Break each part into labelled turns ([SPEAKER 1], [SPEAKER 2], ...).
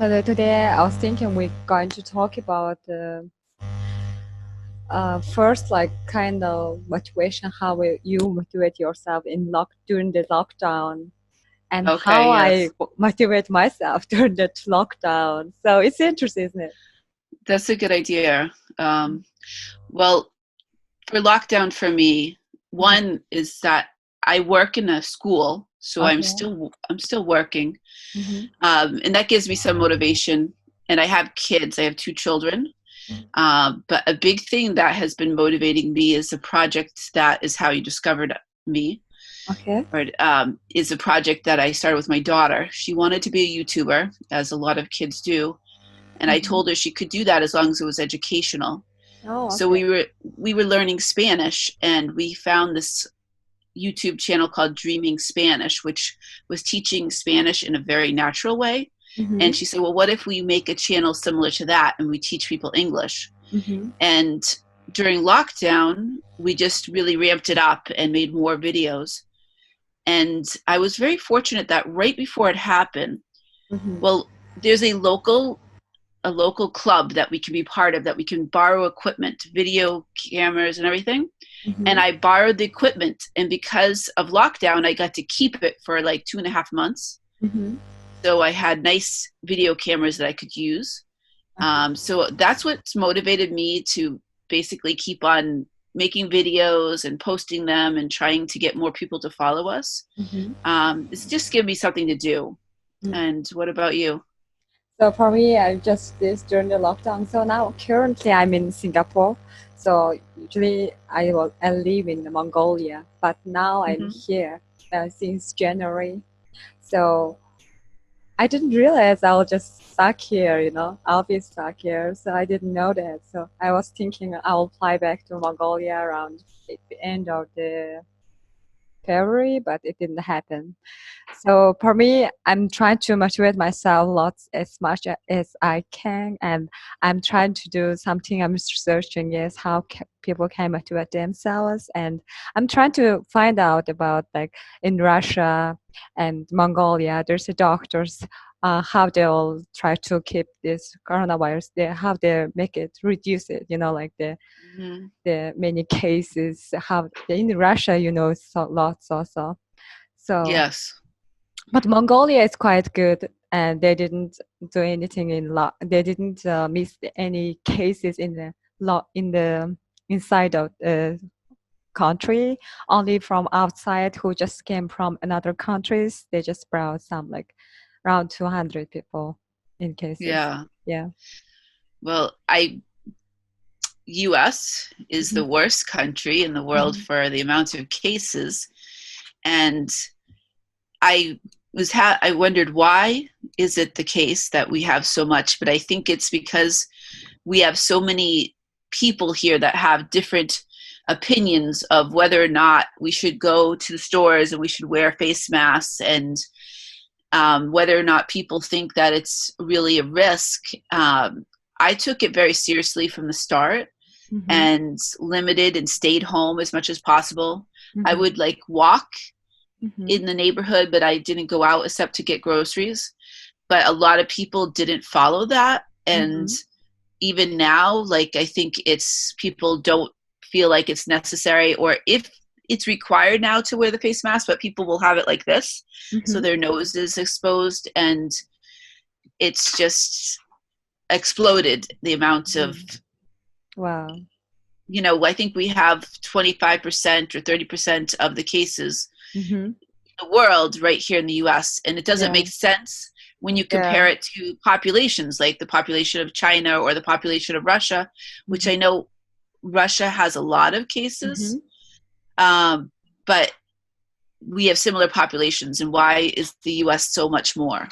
[SPEAKER 1] Today I was thinking we're going to talk about first, like kind of motivation, how you motivate yourself during the lockdown, and
[SPEAKER 2] Okay,
[SPEAKER 1] how I
[SPEAKER 2] yes.
[SPEAKER 1] motivate myself during that lockdown. So it's interesting, isn't it?
[SPEAKER 2] That's a good idea. Well, for lockdown for me,
[SPEAKER 1] Mhm.
[SPEAKER 2] one is that I work in a school, so
[SPEAKER 1] Okay.
[SPEAKER 2] I'm still working,
[SPEAKER 1] Mm-hmm.
[SPEAKER 2] and that gives me some motivation. And I have kids. I have two children. But a big thing that has been motivating me is a project that is how you discovered me,
[SPEAKER 1] Okay.
[SPEAKER 2] or is a project that I started with my daughter. She wanted to be a YouTuber, as a lot of kids do, and I
[SPEAKER 1] Mm-hmm.
[SPEAKER 2] told her she could do that as long as it was educational.
[SPEAKER 1] Oh,
[SPEAKER 2] So
[SPEAKER 1] okay.
[SPEAKER 2] we were learning Spanish, and we found this YouTube channel called Dreaming Spanish, which was teaching Spanish in a very natural way.
[SPEAKER 1] Mm-hmm.
[SPEAKER 2] And she said, "Well, what if we make a channel similar to that and we teach people English?"
[SPEAKER 1] Mm-hmm.
[SPEAKER 2] And during lockdown, we just really ramped it up and made more videos. And I was very fortunate that right before it happened,
[SPEAKER 1] Mm-hmm.
[SPEAKER 2] well, there's a local club that we can be part of, that we can borrow equipment, video cameras and everything. And
[SPEAKER 1] Mm-hmm.
[SPEAKER 2] I borrowed the equipment, and because of lockdown I got to keep it for like 2.5 months.
[SPEAKER 1] Mm-hmm.
[SPEAKER 2] So I had nice video cameras that I could use.
[SPEAKER 1] Okay.
[SPEAKER 2] So that's what's motivated me to basically keep on making videos and posting them and trying to get more people to follow us.
[SPEAKER 1] Mm-hmm.
[SPEAKER 2] It's just given me something to do. And what about you?
[SPEAKER 1] So for me, I just this during the lockdown. So now currently I'm in Singapore. So usually I live in Mongolia, but now I'm
[SPEAKER 2] Hmm.
[SPEAKER 1] here since January. So I didn't realize I'll just stuck here. I'll be stuck here. So I didn't know that. So I was thinking I'll fly back to Mongolia around at the end of the February, but it didn't happen. So for me, I'm trying to motivate myself lots as much as I can, and I'm trying to do something. I'm researching is how people can motivate themselves, and I'm trying to find out about like in Russia and Mongolia, there's a doctors. How they'll try to keep this coronavirus, how they make it reduce it, like
[SPEAKER 2] Hmm.
[SPEAKER 1] the many cases, how in Russia, so lots also. So
[SPEAKER 2] Yes.
[SPEAKER 1] but Mongolia is quite good, and they didn't do anything They didn't miss any cases in the law in the inside of the country. Only from outside who just came from another countries. They just brought some like around 200 people in cases.
[SPEAKER 2] Yeah.
[SPEAKER 1] Yeah.
[SPEAKER 2] Well, US is
[SPEAKER 1] Mhm.
[SPEAKER 2] the worst country in the world
[SPEAKER 1] Mhm.
[SPEAKER 2] for the amount of cases. And I I wondered, why is it the case that we have so much? But I think it's because we have so many people here that have different opinions of whether or not we should go to the stores and we should wear face masks, and whether or not people think that it's really a risk. I took it very seriously from the start
[SPEAKER 1] Mhm.
[SPEAKER 2] and limited and stayed home as much as possible. I
[SPEAKER 1] Mhm.
[SPEAKER 2] would like walk
[SPEAKER 1] Mhm.
[SPEAKER 2] in the neighborhood, but I didn't go out except to get groceries. But a lot of people didn't follow that. And
[SPEAKER 1] Mhm.
[SPEAKER 2] even now, like, I think it's people don't feel like it's necessary, or if it's required now to wear the face mask, but people will have it like this. So
[SPEAKER 1] Mhm.
[SPEAKER 2] their nose is exposed, and it's just exploded the amount of,
[SPEAKER 1] Mhm. Wow.
[SPEAKER 2] I think we have 25% or 30% of the cases
[SPEAKER 1] Mhm.
[SPEAKER 2] the world right here in the US. And it doesn't
[SPEAKER 1] Yeah.
[SPEAKER 2] make sense when you
[SPEAKER 1] Yeah.
[SPEAKER 2] compare it to populations like the population of China or the population of Russia, which I
[SPEAKER 1] Mhm.
[SPEAKER 2] know Russia has a lot of cases,
[SPEAKER 1] Mhm.
[SPEAKER 2] um, but we have similar populations. And why is the US so much more?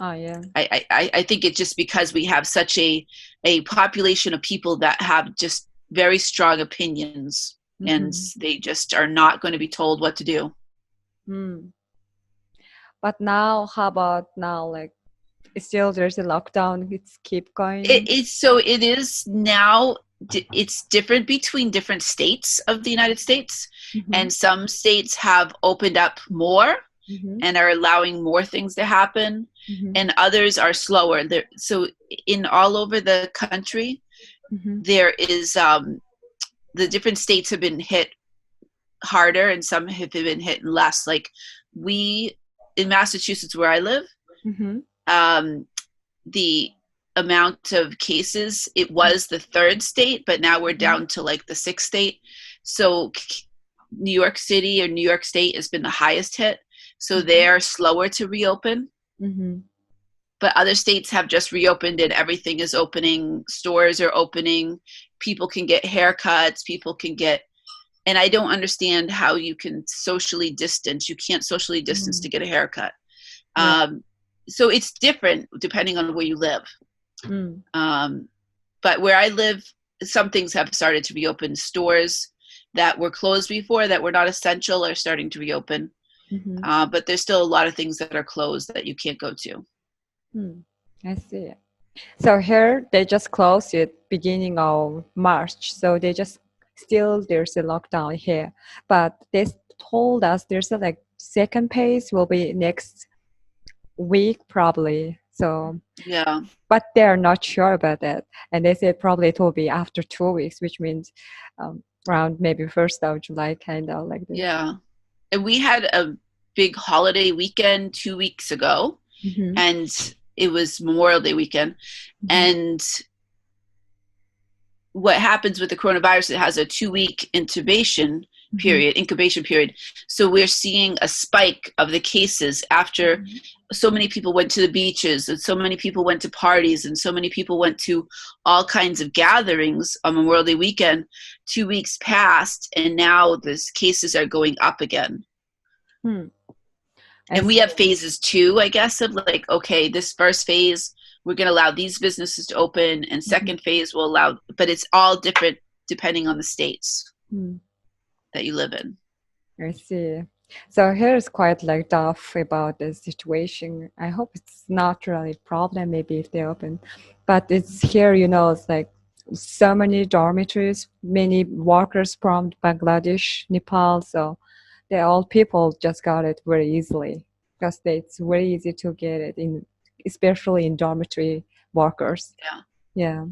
[SPEAKER 1] Oh yeah.
[SPEAKER 2] I think it's just because we have such a population of people that have just very strong opinions, and
[SPEAKER 1] Mhm.
[SPEAKER 2] they just are not going to be told what to do.
[SPEAKER 1] Mm. But now, how about now? Like, still there's a lockdown. It's keep going.
[SPEAKER 2] It is now. It's different between different states of the United States,
[SPEAKER 1] Mm-hmm.
[SPEAKER 2] and some states have opened up more,
[SPEAKER 1] Mm-hmm.
[SPEAKER 2] and are allowing more things to happen,
[SPEAKER 1] Mm-hmm.
[SPEAKER 2] and others are slower. So in all over the country,
[SPEAKER 1] Mm-hmm.
[SPEAKER 2] there is the different states have been hit harder and some have been hit less. Like we in Massachusetts, where I live,
[SPEAKER 1] Mm-hmm.
[SPEAKER 2] the amount of cases, it was the third state, but now we're down to like the sixth state. So New York City or New York State has been the highest hit. So they're slower to reopen.
[SPEAKER 1] Mm-hmm.
[SPEAKER 2] But other states have just reopened and everything is opening. Stores are opening. People can get haircuts. People can get, and I don't understand how you can socially distance. You can't socially distance to get a haircut.
[SPEAKER 1] Yeah.
[SPEAKER 2] So it's different depending on where you live.
[SPEAKER 1] Mm.
[SPEAKER 2] But where I live, some things have started to reopen. Stores that were closed before, that were not essential, are starting to reopen.
[SPEAKER 1] Mm-hmm.
[SPEAKER 2] But there's still a lot of things that are closed that you can't go to.
[SPEAKER 1] I see. So here they just closed it beginning of March. So they just still there's a lockdown here, but they told us there's a like second phase will be next week probably. So
[SPEAKER 2] Yeah.
[SPEAKER 1] but they're not sure about that, and they said probably it will be after 2 weeks, which means around maybe 1st of July, kind of like this.
[SPEAKER 2] Yeah. And we had a big holiday weekend 2 weeks ago,
[SPEAKER 1] Mm-hmm.
[SPEAKER 2] and it was Memorial Day weekend.
[SPEAKER 1] Mm-hmm.
[SPEAKER 2] And what happens with the coronavirus, it has a 2-week incubation period. So we're seeing a spike of the cases after so many people went to the beaches, and so many people went to parties, and so many people went to all kinds of gatherings on Memorial Day weekend. 2 weeks passed, and now the cases are going up again. And we have phases too, I guess, of like, okay, this first phase, we're going to allow these businesses to open, and second phase will allow, but it's all different depending on the states that you live in.
[SPEAKER 1] I see. So here's quite like tough about the situation. I hope it's not really a problem, maybe if they open, but it's here, it's like so many dormitories, many workers from Bangladesh, Nepal. So they all people just got it very easily because it's very easy to get it in, especially in dormitory workers. Yeah.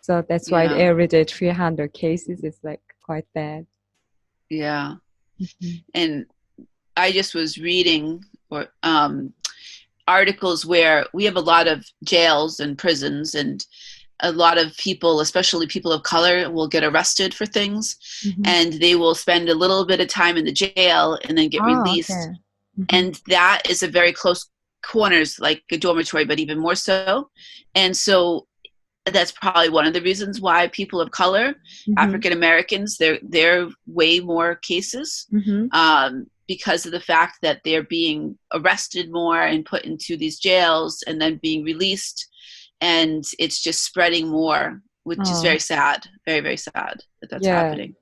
[SPEAKER 1] So that's why every day 300 cases is like quite bad.
[SPEAKER 2] Yeah. And I just was reading articles where we have a lot of jails and prisons, and a lot of people, especially people of color, will get arrested for things, and they will spend a little bit of time in the jail and then get released. Okay. And that is a very close corners, like a dormitory, but even more so. And so that's probably one of the reasons why people of color, African Americans, they're way more cases because of the fact that they're being arrested more and put into these jails and then being released, and it's just spreading more, which is very sad, very, very sad that that's happening.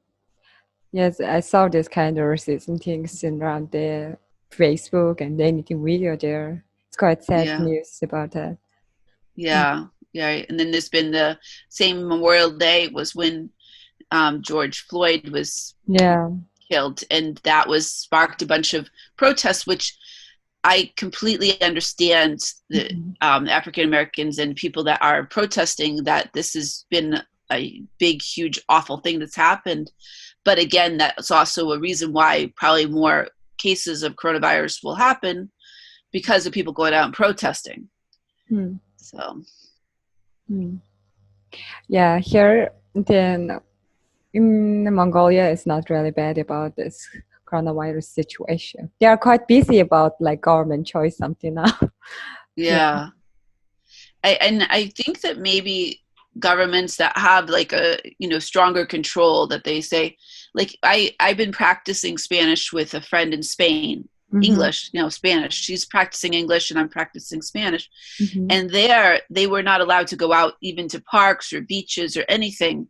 [SPEAKER 1] Yes, I saw this kind of racism things around the Facebook and anything video there. It's quite sad news about that.
[SPEAKER 2] Yeah. And then there's been the same Memorial Day was when George Floyd was killed, and that was sparked a bunch of protests, which I completely understand the African Americans and people that are protesting that this has been a big, huge, awful thing that's happened. But again, that's also a reason why probably more cases of coronavirus will happen because of people going out and protesting. So.
[SPEAKER 1] Yeah, here then in Mongolia, it's not really bad about this coronavirus situation. They are quite busy about like government choice something now.
[SPEAKER 2] I think that maybe governments that have like a stronger control, that they say, like I've been practicing Spanish with a friend in Spain. English, Spanish. She's practicing English and I'm practicing Spanish. And they were not allowed to go out even to parks or beaches or anything.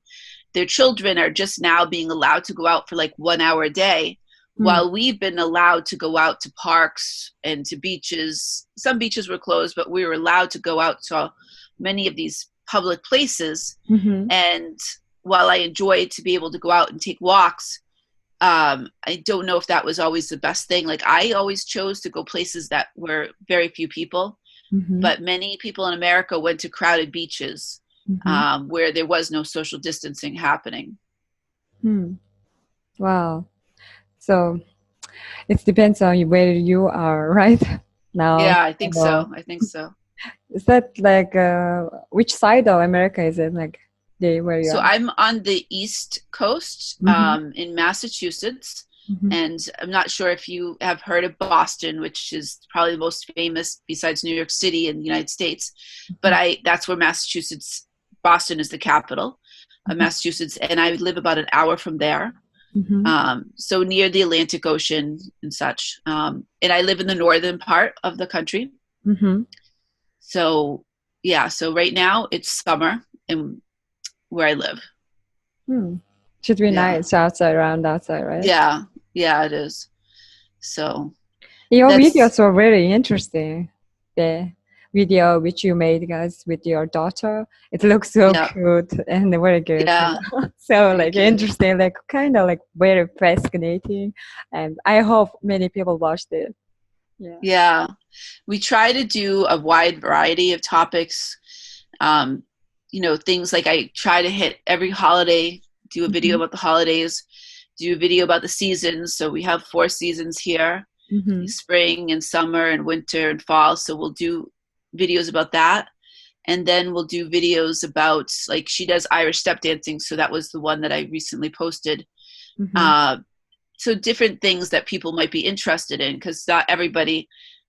[SPEAKER 2] Their children are just now being allowed to go out for like 1 hour a day, while we've been allowed to go out to parks and to beaches. Some beaches were closed, but we were allowed to go out to many of these public places. And while I enjoy to be able to go out and take walks, I don't know if that was always the best thing. Like I always chose to go places that were very few people, but many people in America went to crowded beaches where there was no social distancing happening.
[SPEAKER 1] Wow. So it depends on where you are right now.
[SPEAKER 2] Yeah, I think so. I think so.
[SPEAKER 1] Is that like which side of America is it? Like where you
[SPEAKER 2] So
[SPEAKER 1] are?
[SPEAKER 2] I'm on the East Coast in Massachusetts. And I'm not sure if you have heard of Boston, which is probably the most famous besides New York City in the United States. But that's where Massachusetts, Boston is the capital of Massachusetts. And I live about an hour from there. So near the Atlantic Ocean and such. And I live in the northern part of the country. So yeah, so right now it's summer in where I live.
[SPEAKER 1] Should be nice around outside, right?
[SPEAKER 2] Yeah, it is. So
[SPEAKER 1] your videos were very interesting. The video which you made, guys, with your daughter, it looks so cute and very good.
[SPEAKER 2] Yeah.
[SPEAKER 1] So like interesting, like kind of like very fascinating, and I hope many people watched it.
[SPEAKER 2] Yeah, we try to do a wide variety of topics. Things like I try to hit every holiday, do a video about the holidays, do a video about the seasons. So we have 4 seasons here, spring and summer and winter and fall. So we'll do videos about that. And then we'll do videos about, like, she does Irish step dancing. So that was the one that I recently posted. So different things that people might be interested in, because not everybody,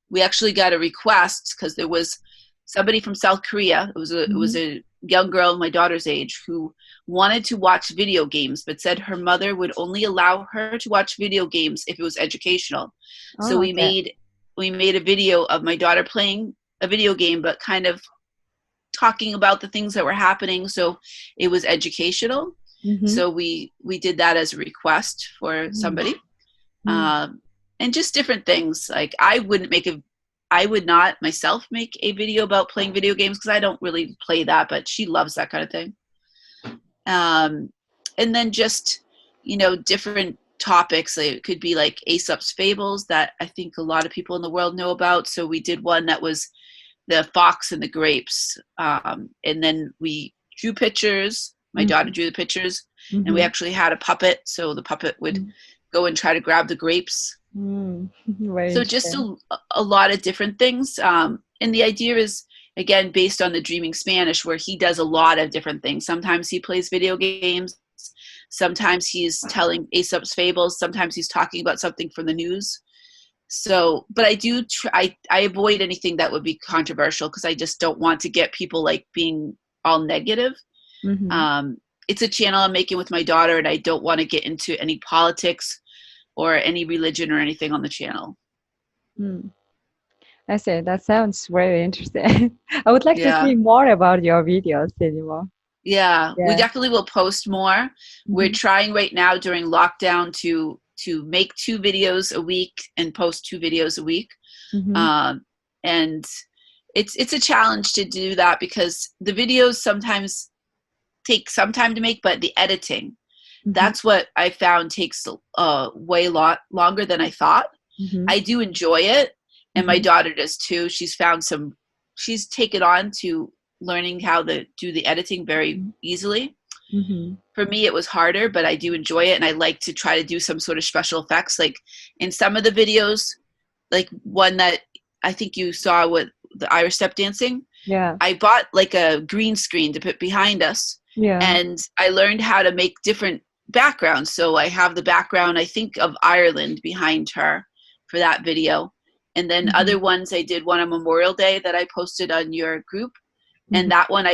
[SPEAKER 2] we actually got a request because there was somebody from South Korea. It was a young girl my daughter's age who wanted to watch video games, but said her mother would only allow her to watch video games if it was educational. So we made a video of my daughter playing a video game, but kind of talking about the things that were happening. So it was educational. So we did that as a request for somebody, and just different things. Like I would not myself make a video about playing video games because I don't really play that, but she loves that kind of thing. And then just, different topics. Like it could be like Aesop's fables that I think a lot of people in the world know about. So we did one that was the fox and the grapes. And then we drew pictures. My daughter drew the pictures, and we actually had a puppet. So the puppet would go and try to grab the grapes. So just a lot of different things. And the idea is, again, based on the Dreaming Spanish, where he does a lot of different things. Sometimes he plays video games. Sometimes he's telling Aesop's fables. Sometimes he's talking about something from the news. So, but I do I avoid anything that would be controversial because I just don't want to get people like being all negative. It's a channel I'm making with my daughter, and I don't want to get into any politics or any religion or anything on the channel.
[SPEAKER 1] I see. That sounds very interesting. I would like to see more about your videos anymore.
[SPEAKER 2] Yeah, we definitely will post more. We're trying right now during lockdown to make 2 videos a week and post 2 videos a week. And it's a challenge to do that because the videos sometimes take some time to make, but the editing, that's what I found takes way longer than I thought. I do enjoy it, and my daughter does too. She's taken on to learning how to do the editing very easily. For me, it was harder, but I do enjoy it, and I like to try to do some sort of special effects. Like in some of the videos, like one that I think you saw with the Irish step dancing, I bought like a green screen to put behind us. And I learned how to make different backgrounds. So I have the background, I think, of Ireland behind her for that video. And then other ones, I did one on Memorial Day that I posted on your group. And that one,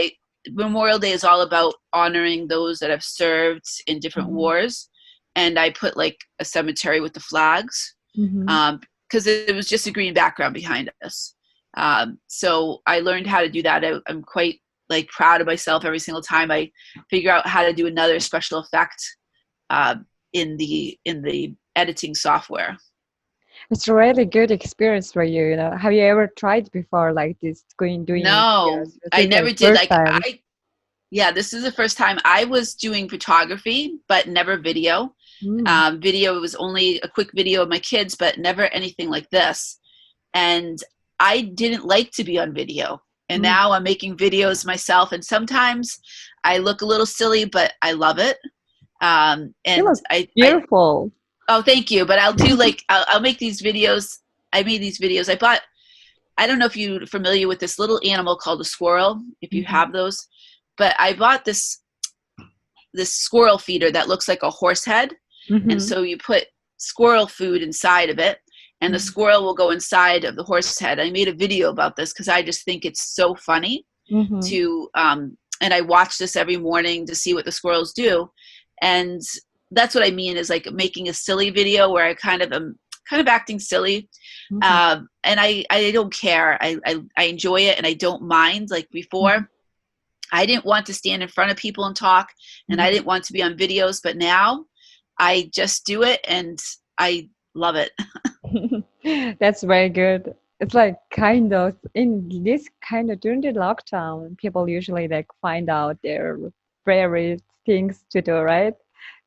[SPEAKER 2] Memorial Day is all about honoring those that have served in different wars. And I put like a cemetery with the flags because it was just a green background behind us. So I learned how to do that. I'm quite like proud of myself every single time I figure out how to do another special effect in the editing software.
[SPEAKER 1] It's a really good experience for you. Have you ever tried before like this doing?
[SPEAKER 2] No, I never did. Like this is the first time. I was doing photography, but never video.
[SPEAKER 1] Mm.
[SPEAKER 2] video. It was only a quick video of my kids, but never anything like this. And I didn't like to be on video. And
[SPEAKER 1] Mm.
[SPEAKER 2] now I'm making videos myself. And sometimes I look a little silly, but I love it.
[SPEAKER 1] You
[SPEAKER 2] And
[SPEAKER 1] look
[SPEAKER 2] I
[SPEAKER 1] beautiful.
[SPEAKER 2] oh, thank you. But I'll do like, I'll make these videos. I made these videos. I don't know if you're familiar with this little animal called a squirrel, if you have those, but I bought this squirrel feeder that looks like a horse head. And so you put squirrel food inside of it, and the squirrel will go inside of the horse head. I made a video about this because I just think it's so funny to, and I watch this every morning to see what the squirrels do. And that's what I mean is like making a silly video where I kind of acting silly. And I don't care. I enjoy it and I don't mind. Like before, I didn't want to stand in front of people and talk, and I didn't want to be on videos, but now I just do it and I love it.
[SPEAKER 1] That's very good. It's like kind of in this kind of during the lockdown, people usually like find out their favorite things to do, right?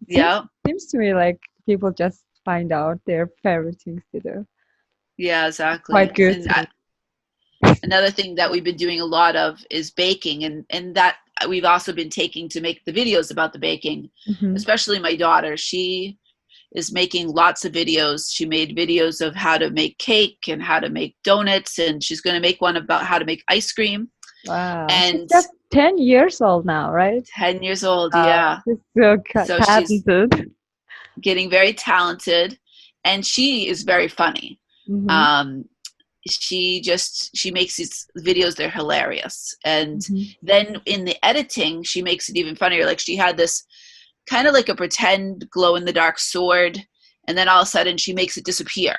[SPEAKER 2] Yeah.
[SPEAKER 1] Seems to me like people just find out their favorite things to do.
[SPEAKER 2] Yeah, exactly.
[SPEAKER 1] Quite good.
[SPEAKER 2] And another thing that we've been doing a lot of is baking, and that we've also been taking to make the videos about the baking, especially my daughter. She is making lots of videos. She made videos of how to make cake and how to make donuts, and she's going to make one about how to make ice cream.
[SPEAKER 1] Wow.
[SPEAKER 2] And
[SPEAKER 1] She's just 10 years old now, right?
[SPEAKER 2] 10 years old, yeah.
[SPEAKER 1] She's so
[SPEAKER 2] So
[SPEAKER 1] talented.
[SPEAKER 2] she's getting very talented, and she is very funny. She makes these videos, they're hilarious. And then in the editing, she makes it even funnier. Like she had this kind of like a pretend glow in the dark sword, and then all of a sudden she makes it disappear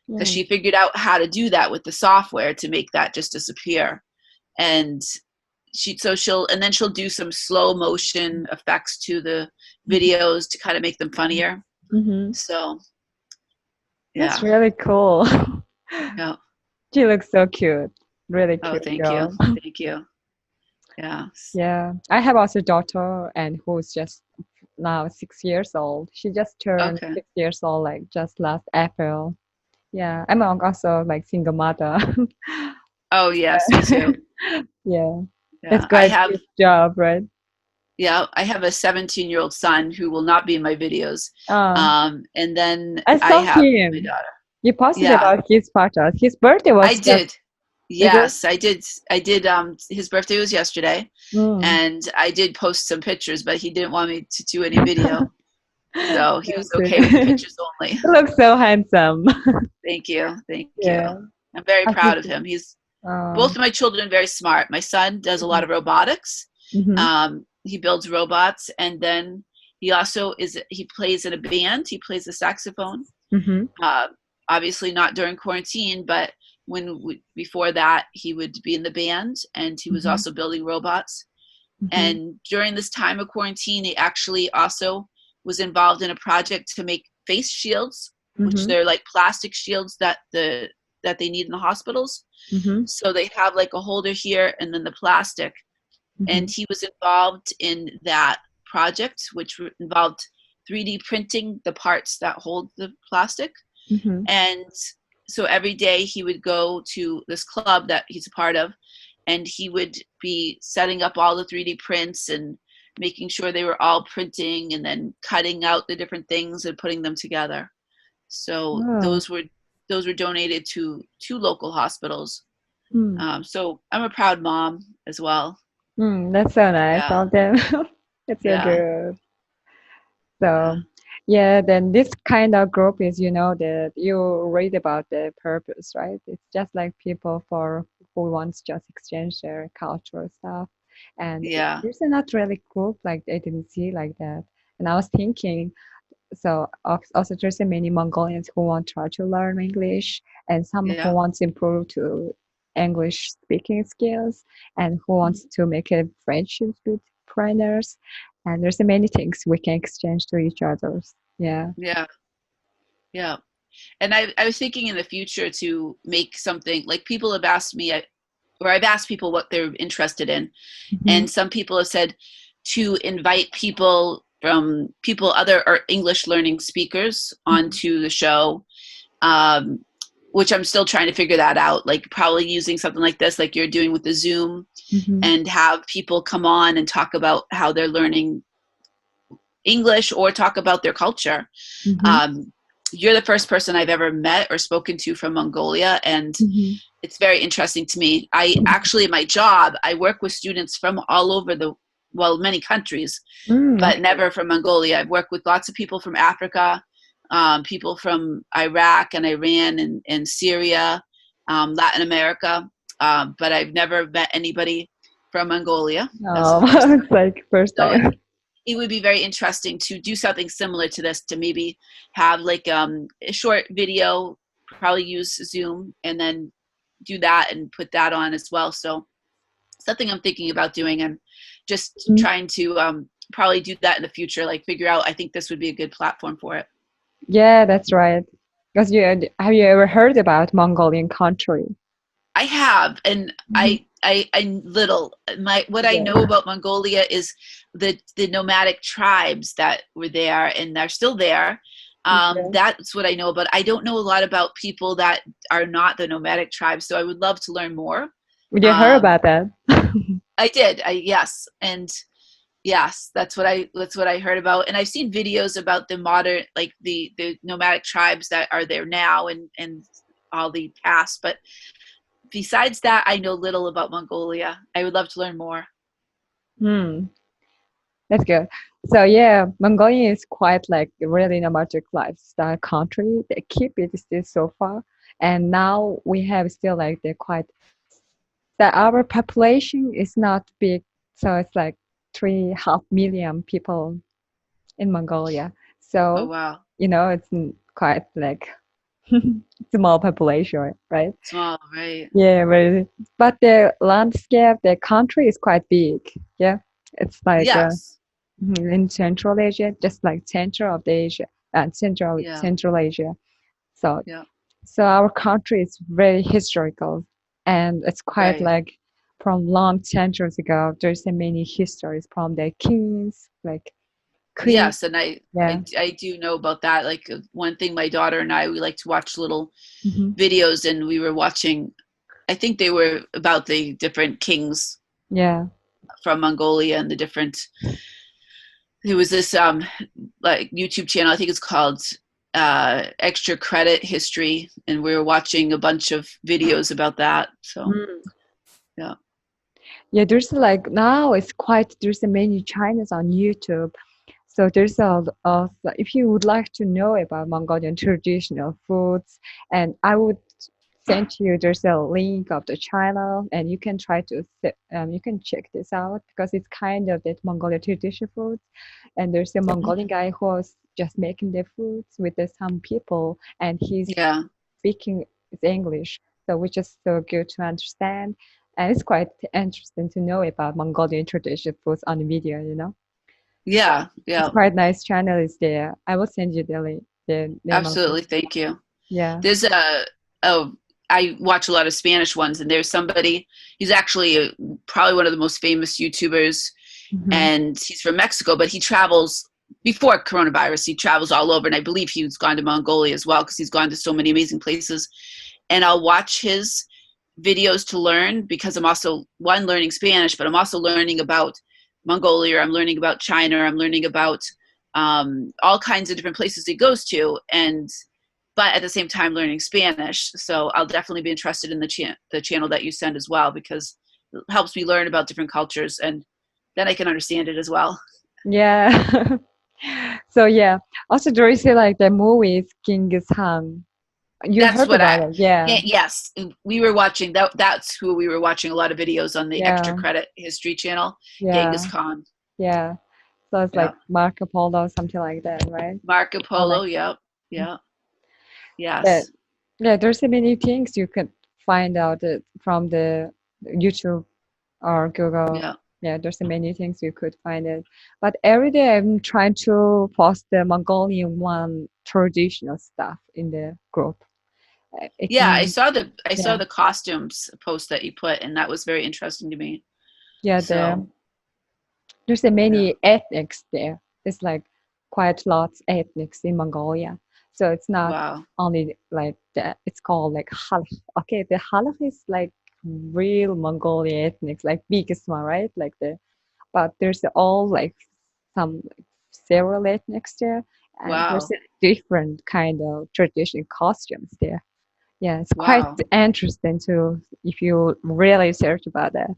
[SPEAKER 2] because she figured out how to do that with the software to make that just disappear. And she'll do some slow motion effects to the videos to kind of make them funnier. So yeah,
[SPEAKER 1] that's really cool.
[SPEAKER 2] yeah.
[SPEAKER 1] She looks so cute. Really cute.
[SPEAKER 2] Oh, thank
[SPEAKER 1] girl.
[SPEAKER 2] you. Thank you. Yeah.
[SPEAKER 1] Yeah. I have also a daughter and who's just now 6 years old. She just turned 6 years old like just last April. Yeah. I'm also like single mother.
[SPEAKER 2] Oh yes, me too.
[SPEAKER 1] Yeah.
[SPEAKER 2] Yeah.
[SPEAKER 1] That's quite a good job, right?
[SPEAKER 2] Yeah, I have a 17-year-old son who will not be in my videos. And then
[SPEAKER 1] I saw
[SPEAKER 2] have
[SPEAKER 1] him.
[SPEAKER 2] my daughter.
[SPEAKER 1] You posted about his photos. His birthday was
[SPEAKER 2] I did. Yes, I did. His birthday was yesterday, and I did post some pictures, but he didn't want me to do any video. So he was okay with the pictures only.
[SPEAKER 1] He looks so handsome.
[SPEAKER 2] Thank you. Thank you. I'm very proud of him. He's both of my children very smart. My son does a lot of robotics. He builds robots, and then he also he plays in a band. He plays the saxophone. Obviously not during quarantine, but before that, he would be in the band, and he was also building robots. And during this time of quarantine, he actually also was involved in a project to make face shields, which they're like plastic shields that they need in the hospitals. So they have like a holder here and then the plastic. And he was involved in that project, which involved 3D printing the parts that hold the plastic. And so every day he would go to this club that he's a part of, and he would be setting up all the 3D prints and making sure they were all printing and then cutting out the different things and putting them together. So those were donated to 2 local hospitals. So I'm a proud mom as well.
[SPEAKER 1] That's so nice of them. It's so good. So yeah, then this kind of group is, that you read about the purpose, right? It's just like people who wants just exchange their cultural stuff. And there's not really group like they didn't see like that. And I was thinking, so also there's many Mongolians who want to try to learn English, and some who wants to improve to English speaking skills, and who wants to make a friendship with foreigners. And there's many things we can exchange to each other. Yeah.
[SPEAKER 2] And I was thinking in the future to make something like people have asked me, or I've asked people what they're interested in. And some people have said to invite people from people, other or English learning speakers onto the show, which I'm still trying to figure that out. Like probably using something like this, like you're doing with the Zoom, and have people come on and talk about how they're learning English or talk about their culture. You're the first person I've ever met or spoken to from Mongolia, and it's very interesting to me. I actually, in my job, I work with students from all over many countries, but never from Mongolia. I've worked with lots of people from Africa, people from Iraq and Iran and Syria, Latin America, but I've never met anybody from Mongolia.
[SPEAKER 1] Oh, it's like first time.
[SPEAKER 2] It would be very interesting to do something similar to this, to maybe have like a short video, probably use Zoom, and then do that and put that on as well. So something I'm thinking about doing, and just trying to probably do that in the future, like figure out, I think this would be a good platform for it.
[SPEAKER 1] Yeah, that's right. Because have you ever heard about Mongolian country?
[SPEAKER 2] I have, and I I know about Mongolia is the nomadic tribes that were there and they're still there. That's what I know about. I don't know a lot about people that are not the nomadic tribes, so I would love to learn more.
[SPEAKER 1] Did you hear about that?
[SPEAKER 2] I did. Yes, and yes, that's what I heard about, and I've seen videos about the modern, like the nomadic tribes that are there now and all the past, but besides that, I know little about Mongolia. I would love to learn more.
[SPEAKER 1] That's good. So yeah, Mongolia is quite like really nomadic lifestyle country. They keep it still so far, and now we have still like they're quite. That our population is not big, so it's like 3.5 million people in Mongolia. So
[SPEAKER 2] Oh wow,
[SPEAKER 1] it's quite like small population, right?
[SPEAKER 2] small, right?
[SPEAKER 1] Yeah, but the landscape, the country is quite big. Yeah, it's like
[SPEAKER 2] Yes.
[SPEAKER 1] in Central Asia, just like center of the Asia and Central Asia. So so our country is very historical, and it's quite like from long centuries ago. There's so many histories from the kings, like queens.
[SPEAKER 2] Yes, and I do know about that. Like one thing, my daughter and I, we like to watch little videos, and we were watching, I think they were about the different kings from Mongolia and the different, there was this like YouTube channel, I think it's called Extra Credit History, and we were watching a bunch of videos about that. So
[SPEAKER 1] there's like now it's quite, there's many channels on YouTube. So there's if you would like to know about Mongolian traditional foods, and I would send you, there's a link of the channel, and you can try to you can check this out, because it's kind of that Mongolian traditional foods, and there's a Mongolian guy who was just making the foods with some people, and he's speaking English, so which is so good to understand, and it's quite interesting to know about Mongolian traditional foods on the video, It's quite nice channel is there. I will send you the link.
[SPEAKER 2] Absolutely, thank you.
[SPEAKER 1] Yeah.
[SPEAKER 2] There's I watch a lot of Spanish ones, and there's somebody, he's actually probably one of the most famous YouTubers, and he's from Mexico, but he travels, before coronavirus, he travels all over, and I believe he's gone to Mongolia as well, because he's gone to so many amazing places. And I'll watch his videos to learn, because I'm also, learning Spanish, but I'm also learning about Mongolia, I'm learning about China, I'm learning about all kinds of different places he goes to, but at the same time learning Spanish. So I'll definitely be interested in the channel that you send as well, because it helps me learn about different cultures, and then I can understand it as well.
[SPEAKER 1] Yeah. So yeah. Also there is like the movie Genghis Khan. You heard about it? Yeah.
[SPEAKER 2] Yes, we were watching that. That's who we were watching a lot of videos on the Extra Credit History channel. Genghis Khan.
[SPEAKER 1] Yeah. So it's like Marco Polo, something like that, right?
[SPEAKER 2] Marco Polo. Yep. Yes.
[SPEAKER 1] There's so many things you could find out from the YouTube or Google. There's so many things you could find it. But every day I'm trying to post the Mongolian one traditional stuff in the group.
[SPEAKER 2] I saw the costumes post that you put, and that was very interesting to me.
[SPEAKER 1] Yeah, there's so many ethnics there. it's like quite lots ethnics in Mongolia. So it's not
[SPEAKER 2] Wow.
[SPEAKER 1] only like that. It's called like halach. Okay, the halach is like real Mongolian ethnics, like biggest one, right? Like but there's all like some like, several ethnics there, and there's
[SPEAKER 2] Wow.
[SPEAKER 1] a different kind of tradition costumes there. Yeah, it's quite
[SPEAKER 2] Wow.
[SPEAKER 1] interesting to if you really search about that.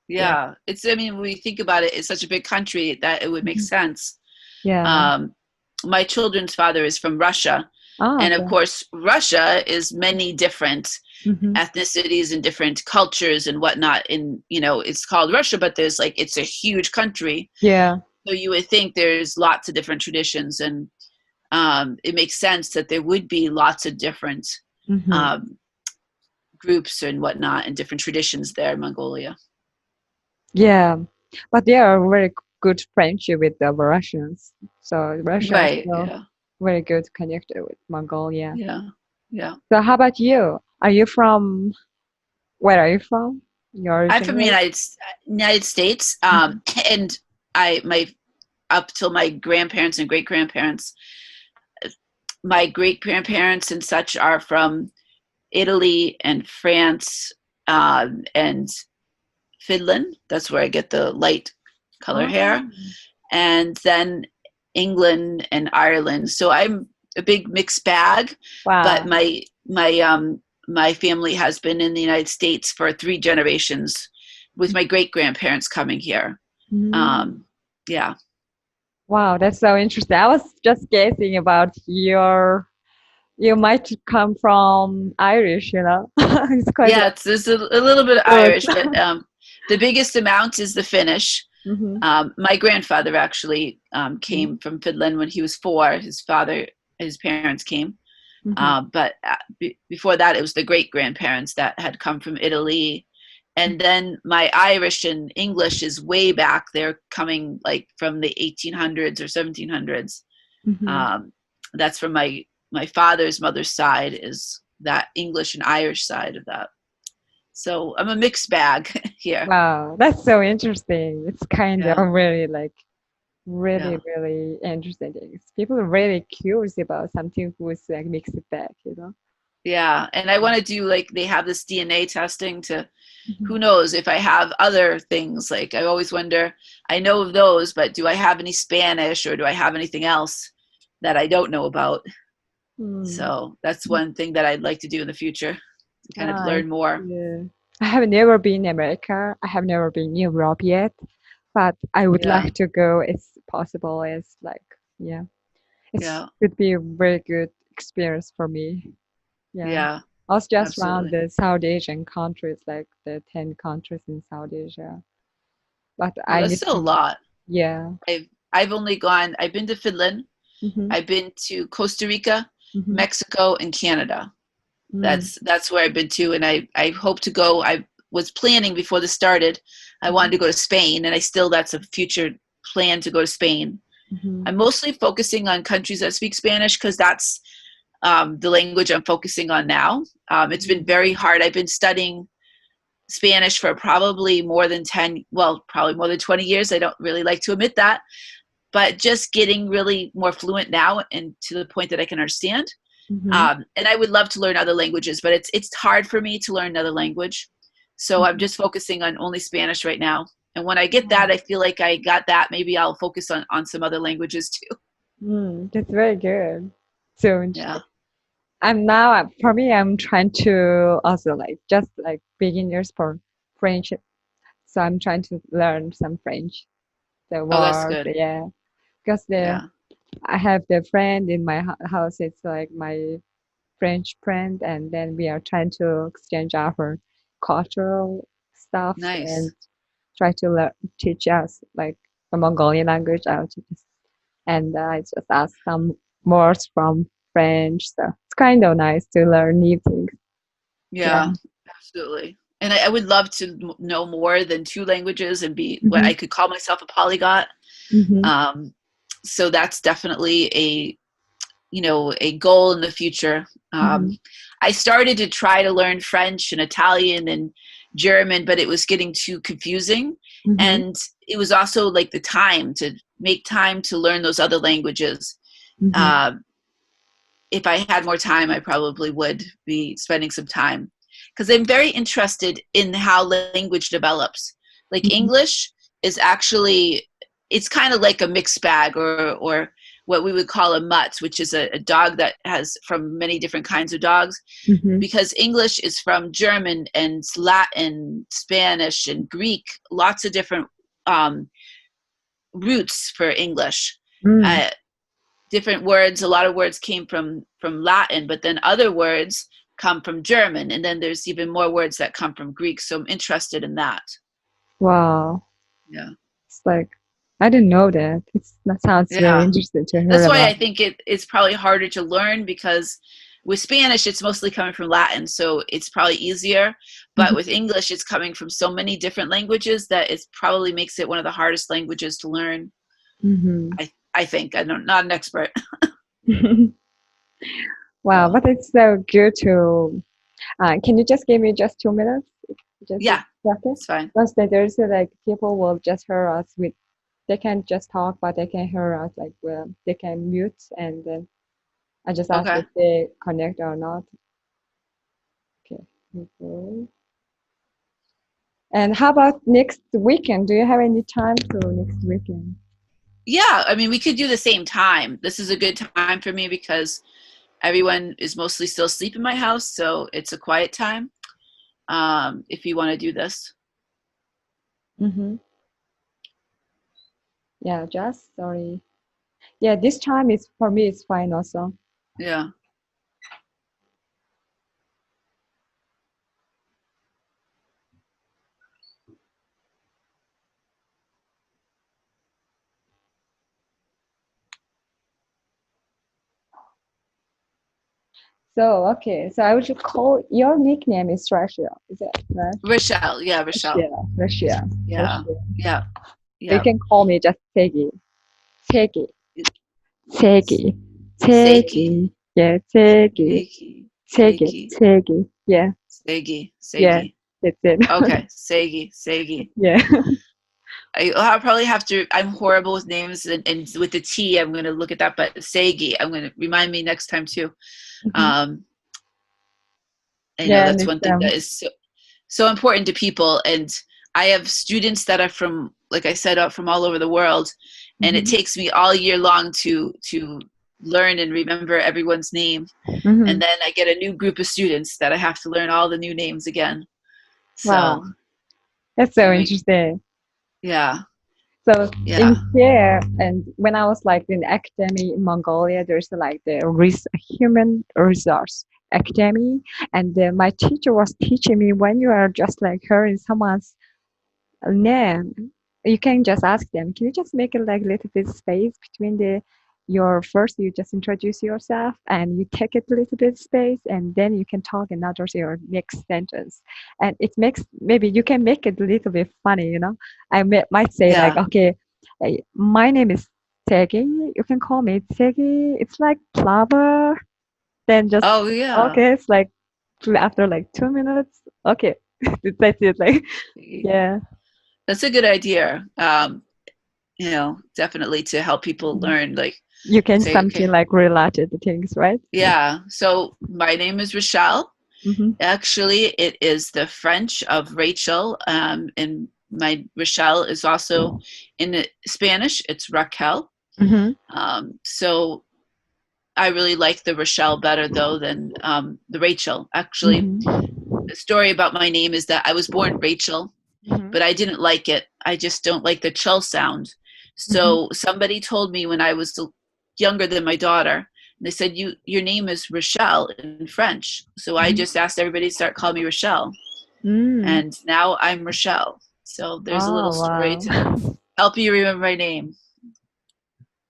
[SPEAKER 1] Yeah.
[SPEAKER 2] Yeah. I mean, when we think about it, it's such a big country that it would make
[SPEAKER 1] Mhm.
[SPEAKER 2] sense.
[SPEAKER 1] Yeah.
[SPEAKER 2] Um, my children's father is from Russia.
[SPEAKER 1] Ah,
[SPEAKER 2] And of
[SPEAKER 1] okay.
[SPEAKER 2] course, Russia is many different
[SPEAKER 1] Mm-hmm.
[SPEAKER 2] ethnicities and different cultures and whatnot. And, it's called Russia, but it's a huge country.
[SPEAKER 1] Yeah.
[SPEAKER 2] So you would think there's lots of different traditions. And it makes sense that there would be lots of different
[SPEAKER 1] Mm-hmm.
[SPEAKER 2] um, groups and whatnot and different traditions there in Mongolia.
[SPEAKER 1] Yeah. But they are very good friendship with the Russians. So Russia is
[SPEAKER 2] Right.
[SPEAKER 1] still
[SPEAKER 2] Yeah.
[SPEAKER 1] very good connected with Mongolia.
[SPEAKER 2] Yeah. Yeah.
[SPEAKER 1] So how about you? Are you from where are you from? Your
[SPEAKER 2] I'm from the
[SPEAKER 1] originally?
[SPEAKER 2] United States.
[SPEAKER 1] Mm-hmm.
[SPEAKER 2] And my up till my grandparents and great grandparents, my great grandparents and such are from Italy and France, and Finland. That's where I get the light color hair.
[SPEAKER 1] Oh,
[SPEAKER 2] And then England and Ireland. So I'm a big mixed bag, but
[SPEAKER 1] wow.
[SPEAKER 2] my family has been in the United States for 3 generations, with my great grandparents coming here.
[SPEAKER 1] Mm.
[SPEAKER 2] Um, yeah,
[SPEAKER 1] Wow, that's so interesting. I was just guessing about you might come from Irish, you know. It's quite
[SPEAKER 2] yeah,
[SPEAKER 1] like
[SPEAKER 2] it's a little bit
[SPEAKER 1] roots.
[SPEAKER 2] Irish, but the biggest amount is the Finnish.
[SPEAKER 1] Mm-hmm.
[SPEAKER 2] My grandfather actually
[SPEAKER 1] Mm-hmm.
[SPEAKER 2] came from Finland when he was 4. His parents came.
[SPEAKER 1] Mm-hmm.
[SPEAKER 2] But before that, it was the great grandparents that had come from Italy. And then my Irish and English is way back. They're coming like from the 1800s or 1700s.
[SPEAKER 1] Mm-hmm.
[SPEAKER 2] Um, that's from my father's mother's side, is that English and Irish side of that. So I'm a mixed bag here.
[SPEAKER 1] Wow, that's so interesting. It's kind of
[SPEAKER 2] Yeah,
[SPEAKER 1] really like really,
[SPEAKER 2] yeah.
[SPEAKER 1] really interesting things. People are really curious about something who's like mixed back, you know.
[SPEAKER 2] Yeah, and I want to do, like, they have this DNA testing to,
[SPEAKER 1] Mm-hmm.
[SPEAKER 2] who knows if I have other things. Like, I always wonder, I know of those, but do I have any Spanish, or do I have anything else that I don't know about?
[SPEAKER 1] Hmm.
[SPEAKER 2] So that's one thing that I'd like to do in the future, to kind of
[SPEAKER 1] Nice.
[SPEAKER 2] learn more.
[SPEAKER 1] Yeah. I have never been in America. I have never been in Europe yet, but I would
[SPEAKER 2] Yeah,
[SPEAKER 1] like to go as possible as like yeah. It
[SPEAKER 2] yeah,
[SPEAKER 1] could be a very good experience for me. Yeah.
[SPEAKER 2] yeah,
[SPEAKER 1] I was just around
[SPEAKER 2] absolutely.
[SPEAKER 1] the South Asian countries, like the 10 countries in South Asia. But
[SPEAKER 2] Well,
[SPEAKER 1] I
[SPEAKER 2] that's
[SPEAKER 1] need
[SPEAKER 2] still a
[SPEAKER 1] to,
[SPEAKER 2] lot.
[SPEAKER 1] yeah.
[SPEAKER 2] I've been to Finland,
[SPEAKER 1] Mm-hmm.
[SPEAKER 2] I've been to Costa Rica,
[SPEAKER 1] Mm-hmm.
[SPEAKER 2] Mexico, and Canada.
[SPEAKER 1] Mm.
[SPEAKER 2] That's where I've been to, and I hope to go. I was planning before this started. I wanted to go to Spain, and that's a future plan, to go to Spain.
[SPEAKER 1] Mm-hmm.
[SPEAKER 2] I'm mostly focusing on countries that speak Spanish, because that's the language I'm focusing on now. It's been very hard. I've been studying Spanish for probably probably more than 20 years. I don't really like to admit that, but just getting really more fluent now, and to the point that I can understand.
[SPEAKER 1] Mm-hmm.
[SPEAKER 2] And I would love to learn other languages, but it's hard for me to learn another language. So I'm
[SPEAKER 1] Mm-hmm.
[SPEAKER 2] just focusing on only Spanish right now. And when I get that, I feel like I got that. Maybe I'll focus on some other languages too.
[SPEAKER 1] Mm, that's very good. So
[SPEAKER 2] Yeah.
[SPEAKER 1] interesting. I'm now, for me, I'm trying to also like just like beginners for French. So I'm trying to learn some French, the
[SPEAKER 2] Oh, that's
[SPEAKER 1] words,
[SPEAKER 2] good.
[SPEAKER 1] yeah. Because
[SPEAKER 2] Yeah.
[SPEAKER 1] I have the friend in my house. It's like my French friend, and then we are trying to exchange our cultural stuff and
[SPEAKER 2] Nice.
[SPEAKER 1] try to teach us like the Mongolian language. And I just ask some words from French. So it's kind of nice to learn new things. Yeah.
[SPEAKER 2] Yeah, absolutely. And I would love to know more than 2 languages and be what
[SPEAKER 1] Hmm.
[SPEAKER 2] I could call myself a polyglot.
[SPEAKER 1] Hmm.
[SPEAKER 2] Um, so that's definitely a goal in the future.
[SPEAKER 1] Hmm.
[SPEAKER 2] I started to try to learn French and Italian and German, but it was getting too confusing.
[SPEAKER 1] Hmm.
[SPEAKER 2] And it was also like the time to make time to learn those other languages.
[SPEAKER 1] Mm-hmm.
[SPEAKER 2] If I had more time, I probably would be spending some time, because I'm very interested in how language develops. Like
[SPEAKER 1] Mm-hmm.
[SPEAKER 2] English is actually, it's kind of like a mixed bag, or what we would call a mutt, which is a dog that has from many different kinds of dogs,
[SPEAKER 1] Mm-hmm.
[SPEAKER 2] because English is from German and Latin, Spanish, and Greek, lots of different roots for English.
[SPEAKER 1] Mm.
[SPEAKER 2] Uh, Different words, a lot of words came from Latin, but then other words come from German, and then there's even more words that come from Greek. So I'm interested in that.
[SPEAKER 1] Wow.
[SPEAKER 2] Yeah.
[SPEAKER 1] It's like, I didn't know that. That sounds very
[SPEAKER 2] Yeah.
[SPEAKER 1] interesting to hear
[SPEAKER 2] That's why
[SPEAKER 1] about.
[SPEAKER 2] I think it's probably harder to learn, because with Spanish, it's mostly coming from Latin, so it's probably easier. But
[SPEAKER 1] Mhm.
[SPEAKER 2] with English, it's coming from so many different languages that it probably makes it one of the hardest languages to learn.
[SPEAKER 1] Mhm.
[SPEAKER 2] I think. I'm not an expert.
[SPEAKER 1] Wow,
[SPEAKER 2] So,
[SPEAKER 1] but it's so good to. Can you just give me just 2 minutes? Just a
[SPEAKER 2] yeah,
[SPEAKER 1] second.
[SPEAKER 2] it's fine.
[SPEAKER 1] Because there's like people will just hear us with. They can just talk, but they can hear us like they can mute, and then I just ask
[SPEAKER 2] Okay.
[SPEAKER 1] if they connect or not. Okay. Okay. And how about next weekend? Do you have any time for next weekend?
[SPEAKER 2] Yeah, I mean, we could do the same time. This is a good time for me because everyone is mostly still asleep in my house, so it's a quiet time. If you want to do this.
[SPEAKER 1] Mm-hmm. Yeah, just sorry. Yeah, this time is for me. It's fine also.
[SPEAKER 2] Yeah.
[SPEAKER 1] So okay, so I would call your nickname is Russia. Is that right?
[SPEAKER 2] Rochelle. Yeah, Rochelle.
[SPEAKER 1] Russia, Russia,
[SPEAKER 2] Yeah.
[SPEAKER 1] Russia.
[SPEAKER 2] Yeah.
[SPEAKER 1] So you
[SPEAKER 2] Yeah.
[SPEAKER 1] can call me just Tseegi, Tseegi, Tseegi,
[SPEAKER 2] Seiki.
[SPEAKER 1] Tseegi. Yeah, Tseegi,
[SPEAKER 2] Seiki.
[SPEAKER 1] Tseegi,
[SPEAKER 2] Seiki.
[SPEAKER 1] Tseegi. Yeah,
[SPEAKER 2] Seigi.
[SPEAKER 1] yeah,
[SPEAKER 2] Seigi.
[SPEAKER 1] that's it.
[SPEAKER 2] Okay. Seigi. Seigi.
[SPEAKER 1] Yeah.
[SPEAKER 2] I'll probably have to. I'm horrible with names, and with the T, I'm going to look at that. But Seigi, I'm going to remind me next time too.
[SPEAKER 1] Mhm.
[SPEAKER 2] Um, I know
[SPEAKER 1] Yeah, I
[SPEAKER 2] that's one thing
[SPEAKER 1] understand.
[SPEAKER 2] that is so important to people. And I have students that are from, like I said, from all over the world, and it
[SPEAKER 1] Hmm.
[SPEAKER 2] takes me all year long to learn and remember everyone's name.
[SPEAKER 1] Hmm.
[SPEAKER 2] And then I get a new group of students that I have to learn all the new names again.
[SPEAKER 1] Wow,
[SPEAKER 2] So
[SPEAKER 1] that's so
[SPEAKER 2] anyway,
[SPEAKER 1] interesting.
[SPEAKER 2] yeah,
[SPEAKER 1] So
[SPEAKER 2] yeah,
[SPEAKER 1] in here, and when I was like in academy in Mongolia, there's like the human resource academy, and my teacher was teaching me when you are just like hearing someone's name, you can just ask them, can you just make it like a little bit space between the your first you just introduce yourself and you take it a little bit space and then you can talk another your next sentence, and it makes maybe you can make it a little bit funny, might say like,
[SPEAKER 2] yeah.
[SPEAKER 1] okay, my name is Tseegi, you can call me Tseegi, it's like flower, then just
[SPEAKER 2] Oh yeah.
[SPEAKER 1] okay, it's like after like 2 minutes, okay. That's it, like yeah.
[SPEAKER 2] That's a good idea. Definitely to help people
[SPEAKER 1] Mhm.
[SPEAKER 2] learn, like
[SPEAKER 1] You can
[SPEAKER 2] say,
[SPEAKER 1] something
[SPEAKER 2] okay,
[SPEAKER 1] like related to things, right?
[SPEAKER 2] yeah. So my name is Rochelle.
[SPEAKER 1] Mm-hmm.
[SPEAKER 2] Actually, it is the French of Rachel, and my Rochelle is also in Spanish. It's Raquel.
[SPEAKER 1] Mm-hmm.
[SPEAKER 2] So I really like the Rochelle better though than the Rachel. Actually,
[SPEAKER 1] Mm-hmm.
[SPEAKER 2] the story about my name is that I was born Rachel,
[SPEAKER 1] Mm-hmm.
[SPEAKER 2] but I didn't like it. I just don't like the chill sound.
[SPEAKER 1] Mm-hmm.
[SPEAKER 2] So somebody told me when I was younger than my daughter, and they said, your name is Rochelle in French. So I
[SPEAKER 1] Mm-hmm.
[SPEAKER 2] just asked everybody to start calling me Rochelle,
[SPEAKER 1] Mm.
[SPEAKER 2] and now I'm Rochelle. So there's a little
[SPEAKER 1] Oh
[SPEAKER 2] story
[SPEAKER 1] wow.
[SPEAKER 2] to help you remember my name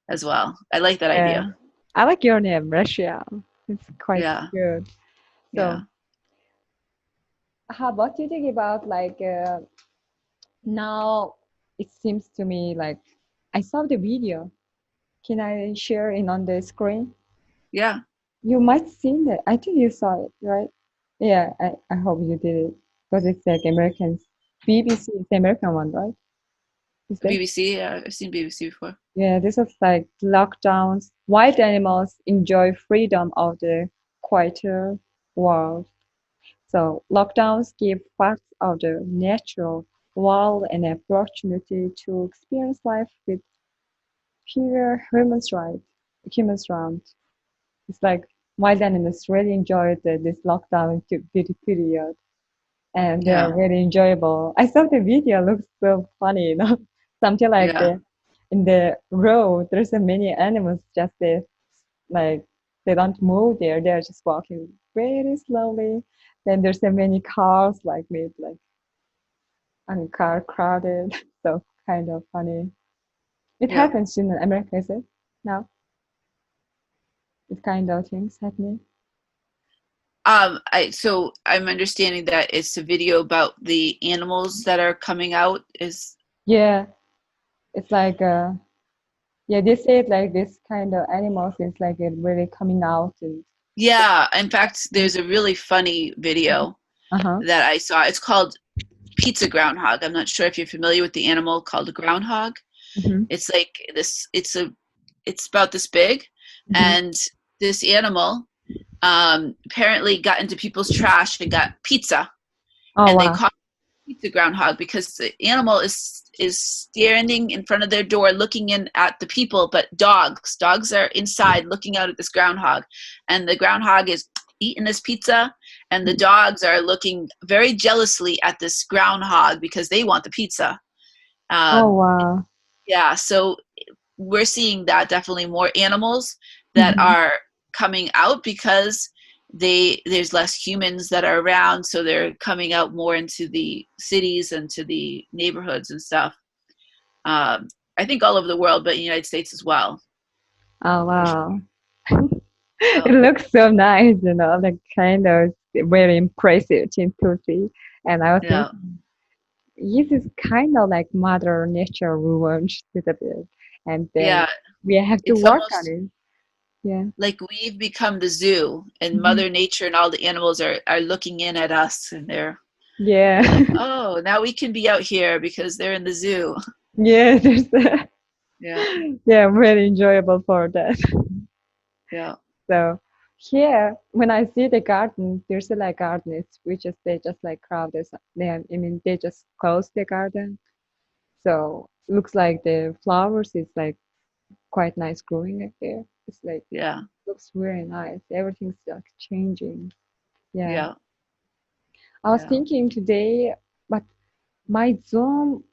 [SPEAKER 2] as well. I like that
[SPEAKER 1] Yeah.
[SPEAKER 2] idea.
[SPEAKER 1] I like your name, Russia. It's quite
[SPEAKER 2] Yeah,
[SPEAKER 1] good.
[SPEAKER 2] yeah,
[SPEAKER 1] So how about you think about like now it seems to me like I saw the video. Can I share it on the screen?
[SPEAKER 2] yeah.
[SPEAKER 1] You might seen it. I think you saw it, right? Yeah, I hope you did it. Because it's like American BBC, it's the American one, right? Is there?
[SPEAKER 2] BBC. Yeah, I've seen BBC before.
[SPEAKER 1] Yeah, this is like lockdowns. Wild animals enjoy freedom of the quieter world. So lockdowns give parts of the natural world an opportunity to experience life with fewer humans around. It's like wild animals really enjoyed this lockdown period, and they are
[SPEAKER 2] Yeah,
[SPEAKER 1] very enjoyable. I saw the video; looks so funny, you know, something like
[SPEAKER 2] yeah,
[SPEAKER 1] in the road. There's so many animals just there, like they don't move there; they're just walking very slowly. Then there's so many cars, like made like car crowded, so kind of funny. It
[SPEAKER 2] yeah.
[SPEAKER 1] happens in America, is it? Now, it kind of things happening.
[SPEAKER 2] So I'm understanding that it's a video about the animals that are coming out. Is
[SPEAKER 1] Yeah, it's like yeah, they say it like this kind of animals is like it really coming out and
[SPEAKER 2] Yeah. In fact, there's a really funny video
[SPEAKER 1] uh-huh.
[SPEAKER 2] that I saw. It's called Pizza Groundhog. I'm not sure if you're familiar with the animal called a groundhog.
[SPEAKER 1] Hmm.
[SPEAKER 2] It's like this. It's about this big,
[SPEAKER 1] Hmm.
[SPEAKER 2] and this animal apparently got into people's trash and got pizza,
[SPEAKER 1] Oh
[SPEAKER 2] and they
[SPEAKER 1] wow.
[SPEAKER 2] caught the groundhog because the animal is standing in front of their door looking in at the people, but dogs are inside looking out at this groundhog, and the groundhog is eating this pizza, and the dogs are looking very jealously at this groundhog because they want the pizza.
[SPEAKER 1] Oh
[SPEAKER 2] um,
[SPEAKER 1] wow.
[SPEAKER 2] yeah, so we're seeing that definitely more animals that
[SPEAKER 1] Hmm.
[SPEAKER 2] are coming out because there's less humans that are around, so they're coming out more into the cities and to the neighborhoods and stuff. I think all over the world, but in the United States as well,
[SPEAKER 1] Oh
[SPEAKER 2] for sure.
[SPEAKER 1] wow.
[SPEAKER 2] Yeah,
[SPEAKER 1] It looks so nice, you know, like kind of very impressive thing to see. And I was
[SPEAKER 2] yeah,
[SPEAKER 1] thinking, this is kind of like Mother Nature ruined a bit, and then
[SPEAKER 2] yeah.
[SPEAKER 1] we have to
[SPEAKER 2] It's
[SPEAKER 1] work on
[SPEAKER 2] almost
[SPEAKER 1] it. Yeah.
[SPEAKER 2] like we've become the zoo, and
[SPEAKER 1] Hmm.
[SPEAKER 2] Mother Nature and all the animals are looking in at us, and
[SPEAKER 1] Yeah.
[SPEAKER 2] they're like, oh, now we can be out here because they're in the zoo.
[SPEAKER 1] Yeah. There's
[SPEAKER 2] Yeah,
[SPEAKER 1] yeah, very enjoyable for that.
[SPEAKER 2] yeah,
[SPEAKER 1] So here, when I see the garden, there's a like garden, it's which is they just like crowded. I mean, they just closed the garden, so looks like the flowers is like quite nice growing up there. It's like
[SPEAKER 2] yeah,
[SPEAKER 1] looks very nice. Everything's like changing. Yeah,
[SPEAKER 2] yeah,
[SPEAKER 1] I was
[SPEAKER 2] yeah.
[SPEAKER 1] thinking today, but my Zoom